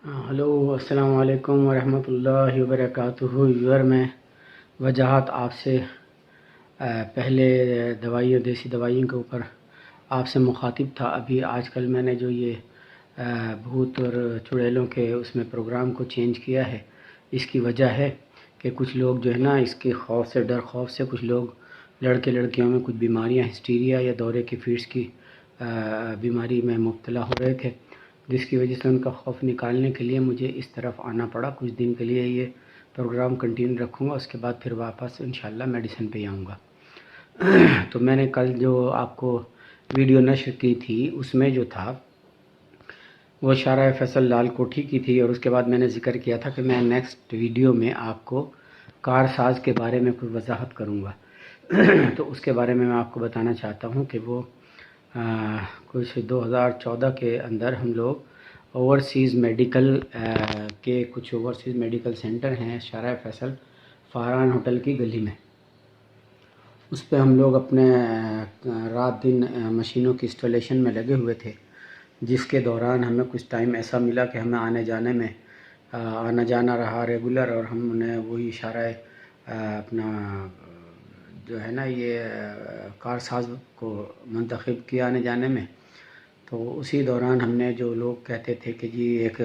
Hello, السلام علیکم ورحمۃ اللہ وبرکاتہ۔ یور میں وجاہت آپ سے پہلے دیسی دوائیوں کے اوپر آپ سے مخاطب تھا۔ ابھی آج کل میں نے جو یہ بھوت اور چڑیلوں کے اس میں پروگرام کو چینج کیا ہے، اس کی وجہ ہے کہ کچھ لوگ جو ہے نا اس کے ڈر خوف سے کچھ لوگ لڑکیوں میں کچھ بیماریاں ہسٹیریا یا دورے کی فیٹس کی بیماری میں مبتلا ہو رہے تھے، جس کی وجہ سے ان کا خوف نکالنے کے لیے مجھے اس طرف آنا پڑا۔ کچھ دن کے لیے یہ پروگرام کنٹینیو رکھوں گا، اس کے بعد پھر واپس انشاءاللہ میڈیسن پہ آؤں گا۔ تو میں نے کل جو آپ کو ویڈیو نشر کی تھی اس میں جو تھا وہ شارع فیصل لال کوٹھی کی تھی، اور اس کے بعد میں نے ذکر کیا تھا کہ میں نیکسٹ ویڈیو میں آپ کو کار ساز کے بارے میں کچھ وضاحت کروں گا۔ تو اس کے بارے میں آپ کو بتانا چاہتا ہوں کہ وہ کچھ 2014 کے اندر ہم لوگ اوورسیز میڈیکل کے کچھ اوورسیز میڈیکل سینٹر ہیں شارع فیصل فاران ہوٹل کی گلی میں، اس پہ ہم لوگ اپنے رات دن مشینوں کی انسٹالیشن میں لگے ہوئے تھے، جس کے دوران ہمیں کچھ ٹائم ایسا ملا کہ ہمیں آنا جانا رہا ریگولر، اور ہم نے وہی شارع اپنا جو ہے نا یہ کار ساز کو منتخب کیا آنے جانے میں۔ تو اسی دوران ہم نے جو لوگ کہتے تھے کہ جی ایک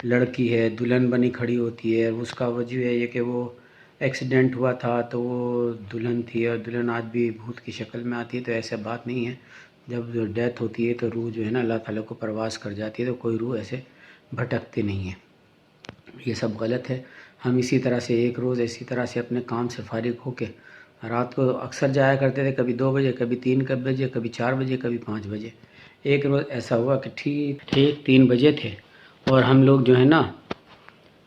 لڑکی ہے دلہن بنی کھڑی ہوتی ہے، اس کا وجہ ہے یہ کہ وہ ایکسیڈنٹ ہوا تھا تو وہ دلہن تھی، اور دلہن آج بھی بھوت کی شکل میں آتی ہے، تو ایسے بات نہیں ہے۔ جب ڈیتھ ہوتی ہے تو روح جو ہے نا اللہ تعالیٰ کو پرواز کر جاتی ہے، تو کوئی روح ایسے بھٹکتی نہیں ہے، یہ سب غلط ہے۔ ہم اسی طرح سے ایک روز اسی طرح سے اپنے کام سے فارغ ہو کے رات کو اکثر جایا کرتے تھے، کبھی 2 بجے، کبھی 3 بجے، کبھی 4 بجے، کبھی 5 بجے۔ ایک روز ایسا ہوا کہ ٹھیک 3 بجے تھے، اور ہم لوگ جو ہے نا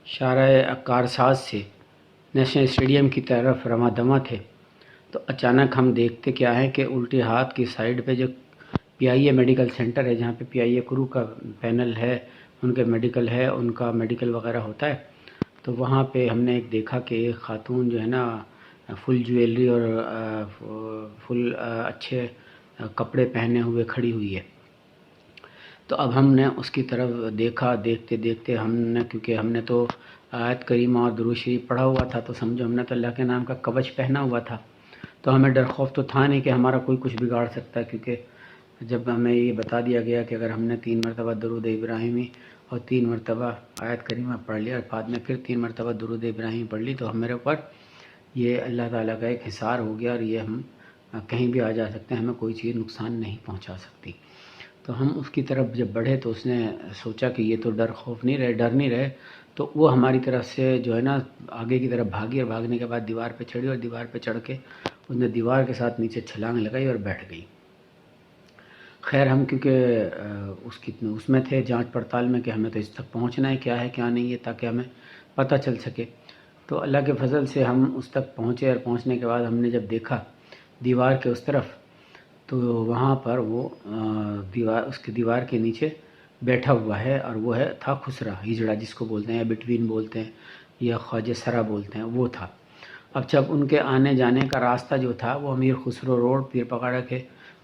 شارع کار ساز سے نیشنل اسٹیڈیم کی طرف رواں دواں تھے، تو اچانک ہم دیکھتے کیا ہے کہ الٹے ہاتھ کی سائیڈ پہ جو پی آئی اے میڈیکل سینٹر ہے، جہاں پہ پی آئی اے کرو کا پینل ہے، ان کے میڈیکل ہے، ان کا میڈیکل وغیرہ ہوتا ہے، تو وہاں پہ ہم نے ایک دیکھا کہ ایک خاتون جو ہے نا فل جویلری اور فل اچھے کپڑے پہنے ہوئے کھڑی ہوئی ہے۔ تو اب ہم نے اس کی طرف دیکھا، دیکھتے دیکھتے ہم نے، کیونکہ ہم نے تو آیت کریمہ اور درود شریف پڑھا ہوا تھا، تو سمجھو ہم نے تو اللہ کے نام کا کوچ پہنا ہوا تھا، تو ہمیں ڈر خوف تو تھا نہیں کہ ہمارا کوئی کچھ بگاڑ سکتا ہے، کیونکہ جب ہمیں یہ بتا دیا گیا کہ اگر ہم نے 3 مرتبہ درود ابراہیمی اور 3 مرتبہ آیت کریمہ پڑھ لیا، اور بعد میں پھر 3 مرتبہ درود ابراہیم پڑھ لی، تو ہمارے اوپر یہ اللہ تعالیٰ کا ایک حصار ہو گیا، اور یہ ہم کہیں بھی آ جا سکتے ہیں، ہمیں کوئی چیز نقصان نہیں پہنچا سکتی۔ تو ہم اس کی طرف جب بڑھے تو اس نے سوچا کہ یہ تو ڈر نہیں رہے، تو وہ ہماری طرف سے جو ہے نا آگے کی طرف بھاگی، اور بھاگنے کے بعد دیوار پہ چڑھی، اور دیوار پہ چڑھ کے اس نے دیوار کے ساتھ نیچے چھلانگ لگائی اور بیٹھ گئی۔ خیر ہم کیونکہ اس میں تھے جانچ پڑتال میں کہ ہمیں تو اس تک پہنچنا ہے کیا ہے کیا نہیں ہے، تاکہ ہمیں پتہ چل سکے۔ تو اللہ کے فضل سے ہم اس تک پہنچے، اور پہنچنے کے بعد ہم نے جب دیکھا دیوار کے اس طرف، تو وہاں پر وہ دیوار کے نیچے بیٹھا ہوا ہے، اور وہ تھا خسرا ہجڑا، جس کو بولتے ہیں یا بٹوین بولتے ہیں یا خواجہ سرا بولتے ہیں، وہ تھا۔ اب جب ان کے آنے جانے کا راستہ جو تھا وہ امیر خسرو روڈ پیر پگاڑا کے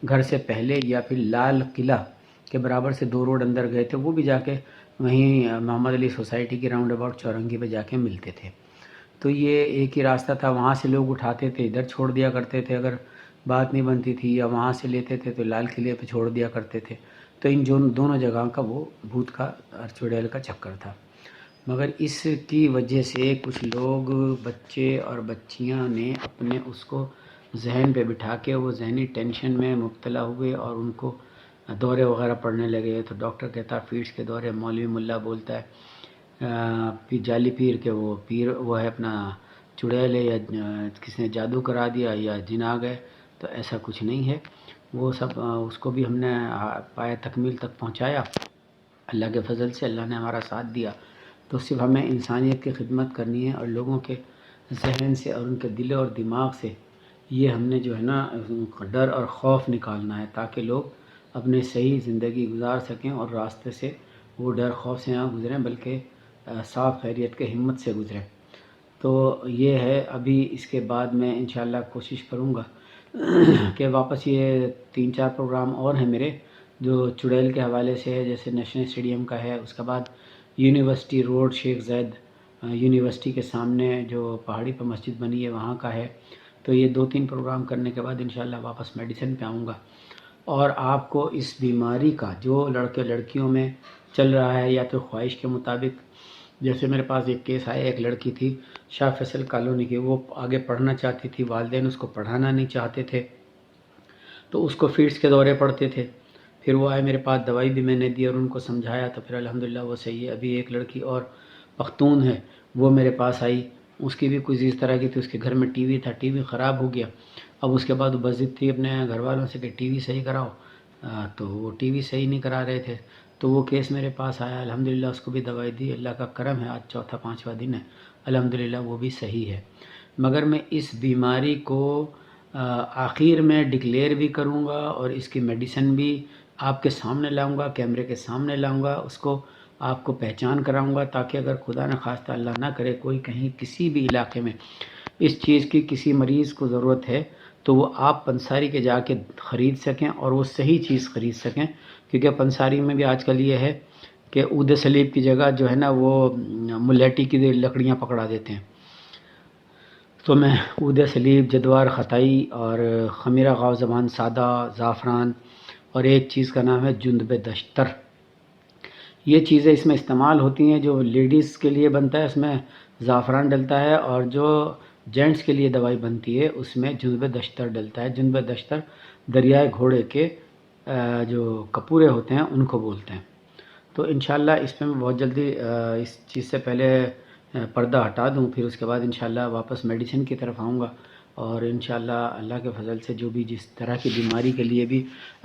گھر سے پہلے، یا پھر لال قلعہ کے برابر سے 2 روڈ اندر گئے تھے، وہ بھی جا کے وہیں محمد علی سوسائٹی کی راؤنڈ اباؤٹ چورنگی پہ جا کے ملتے تھے۔ تو یہ ایک ہی راستہ تھا، وہاں سے لوگ اٹھاتے تھے ادھر چھوڑ دیا کرتے تھے، اگر بات نہیں بنتی تھی، یا وہاں سے لیتے تھے تو لال قلعے پہ چھوڑ دیا کرتے تھے۔ تو ان دونوں جگہ کا وہ بھوت کا اور چڑیل کا چکر تھا۔ مگر اس کی وجہ سے کچھ لوگ بچے اور بچیاں نے اپنے اس کو ذہن پہ بٹھا کے وہ ذہنی ٹینشن میں مبتلا ہوئے، اور ان کو دورے وغیرہ پڑنے لگے۔ تو ڈاکٹر کہتا فیٹس کے دورے، مولوی ملا بولتا ہے جعلی پیر کے وہ پیر وہ ہے اپنا چڑیل ہے، یا کسی نے جادو کرا دیا یا جن آ گئے، تو ایسا کچھ نہیں ہے۔ وہ سب اس کو بھی ہم نے پائے تکمیل تک پہنچایا، اللہ کے فضل سے اللہ نے ہمارا ساتھ دیا۔ تو صرف ہمیں انسانیت کی خدمت کرنی ہے، اور لوگوں کے ذہن سے اور ان کے دل اور دماغ سے یہ ہم نے جو ہے نا ڈر اور خوف نکالنا ہے، تاکہ لوگ اپنے صحیح زندگی گزار سکیں، اور راستے سے وہ ڈر خوف سے نہ گزریں، بلکہ صاف خیریت کے ہمت سے گزریں۔ تو یہ ہے، ابھی اس کے بعد میں انشاءاللہ کوشش کروں گا کہ واپس یہ 3-4 پروگرام اور ہیں میرے جو چڑیل کے حوالے سے ہے، جیسے نیشنل اسٹیڈیم کا ہے، اس کے بعد یونیورسٹی روڈ، شیخ زید یونیورسٹی کے سامنے جو پہاڑی پر مسجد بنی ہے وہاں کا ہے۔ تو یہ 2-3 پروگرام کرنے کے بعد انشاءاللہ واپس میڈیسن پہ آؤں گا، اور آپ کو اس بیماری کا جو لڑکے لڑکیوں میں چل رہا ہے یا تو خواہش کے مطابق، جیسے میرے پاس ایک کیس آیا، ایک لڑکی تھی شاہ فیصل کالونی کی، وہ آگے پڑھنا چاہتی تھی، والدین اس کو پڑھانا نہیں چاہتے تھے، تو اس کو فیڈس کے دورے پڑتے تھے۔ پھر وہ آئے میرے پاس، دوائی بھی میں نے دی اور ان کو سمجھایا، تو پھر الحمدللہ وہ صحیح ہے۔ ابھی ایک لڑکی اور پختون ہے، وہ میرے پاس آئی، اس کی بھی کچھ اس طرح کی تھی، اس کے گھر میں ٹی وی تھا، ٹی وی خراب ہو گیا۔ اب اس کے بعد وہ بضد تھی اپنے گھر والوں سے کہ ٹی وی صحیح کراؤ، تو وہ ٹی وی صحیح نہیں کرا رہے تھے، تو وہ کیس میرے پاس آیا، الحمدللہ اس کو بھی دوائی دی، اللہ کا کرم ہے، آج 4-5واں دن ہے، الحمدللہ وہ بھی صحیح ہے۔ مگر میں اس بیماری کو آخر میں ڈکلیئر بھی کروں گا، اور اس کی میڈیسن بھی آپ کے سامنے لاؤں گا، کیمرے کے سامنے لاؤں گا، اس کو آپ کو پہچان کراؤں گا، تاکہ اگر خدا نہ خواستہ اللہ نہ کرے کوئی کہیں کسی بھی علاقے میں اس چیز کی کسی مریض کو ضرورت ہے تو وہ آپ پنساری کے جا کے خرید سکیں، اور وہ صحیح چیز خرید سکیں، کیونکہ پنساری میں بھی آج کل یہ ہے کہ عود صلیب کی جگہ جو ہے نا وہ ملیٹی کی لکڑیاں پکڑا دیتے ہیں۔ تو میں عود صلیب، جدوار خطائی اور خمیرہ غاؤ زبان سادہ، زعفران، اور ایک چیز کا نام ہے جندب دشتر، یہ چیزیں اس میں استعمال ہوتی ہیں۔ جو لیڈیز کے لیے بنتا ہے اس میں زعفران ڈلتا ہے، اور جو جینٹس کے لیے دوائی بنتی ہے اس میں جندب دشتر ڈلتا ہے۔ جندب دشتر دریائے گھوڑے کے جو کپورے ہوتے ہیں ان کو بولتے ہیں۔ تو انشاءاللہ اس میں بہت جلدی اس چیز سے پہلے پردہ ہٹا دوں، پھر اس کے بعد انشاءاللہ واپس میڈیسن کی طرف آؤں گا، اور انشاءاللہ اللہ کے فضل سے جو بھی جس طرح کی بیماری کے لیے بھی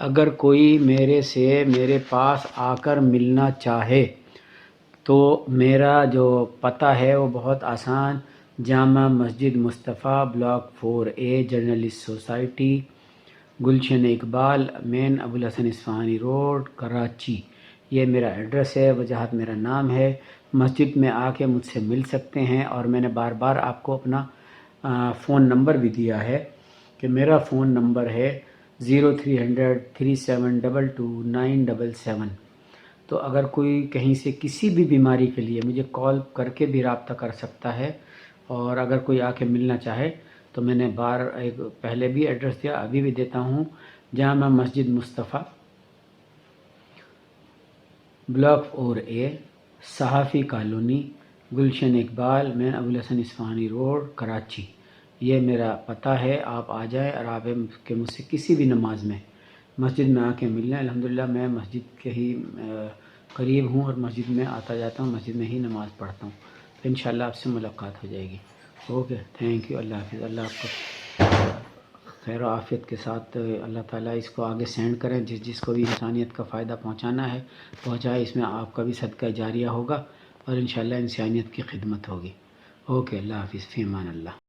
اگر کوئی میرے پاس آ کر ملنا چاہے تو میرا جو پتہ ہے وہ بہت آسان، جامع مسجد مصطفیٰ، block 4A، journalist society, Gulshan Iqbal, مین ابوالحسن اصفہانی روڈ، کراچی، یہ میرا ایڈریس ہے، وجاہت میرا نام ہے۔ مسجد میں آ کے مجھ سے مل سکتے ہیں، اور میں نے بار بار آپ کو اپنا فون نمبر بھی دیا ہے کہ میرا فون نمبر ہے 030037222977۔ تو اگر کوئی کہیں سے کسی بھی بیماری کے لیے مجھے کال کر کے بھی رابطہ کر سکتا ہے، اور اگر کوئی آ کے ملنا چاہے تو میں نے ایک پہلے بھی ایڈریس دیا، ابھی بھی دیتا ہوں، جامع مسجد مصطفیٰ، بلاک 4A، صحافی کالونی، گلشن اقبال، مین ابوالحسن اصفہانی روڈ، کراچی، یہ میرا پتہ ہے۔ آپ آ جائیں، اور آپ کہ مجھ سے کسی بھی نماز میں مسجد میں آ کے ملنا۔ الحمدللہ میں مسجد کے ہی قریب ہوں، اور مسجد میں آتا جاتا ہوں، مسجد میں ہی نماز پڑھتا ہوں، تو انشاءاللہ آپ سے ملاقات ہو جائے گی۔ اوکے، تھینک یو، اللہ حافظ، اللہ آپ کو خیر و عافیت کے ساتھ اللہ تعالیٰ اس کو آگے سینڈ کریں، جس کو بھی انسانیت کا فائدہ پہنچانا ہے پہنچائے، اس میں آپ کا بھی صدقہ جاریہ ہوگا، اور انشاءاللہ انسانیت کی خدمت ہوگی۔ اوکے، اللہ حافظ، فی امان اللہ۔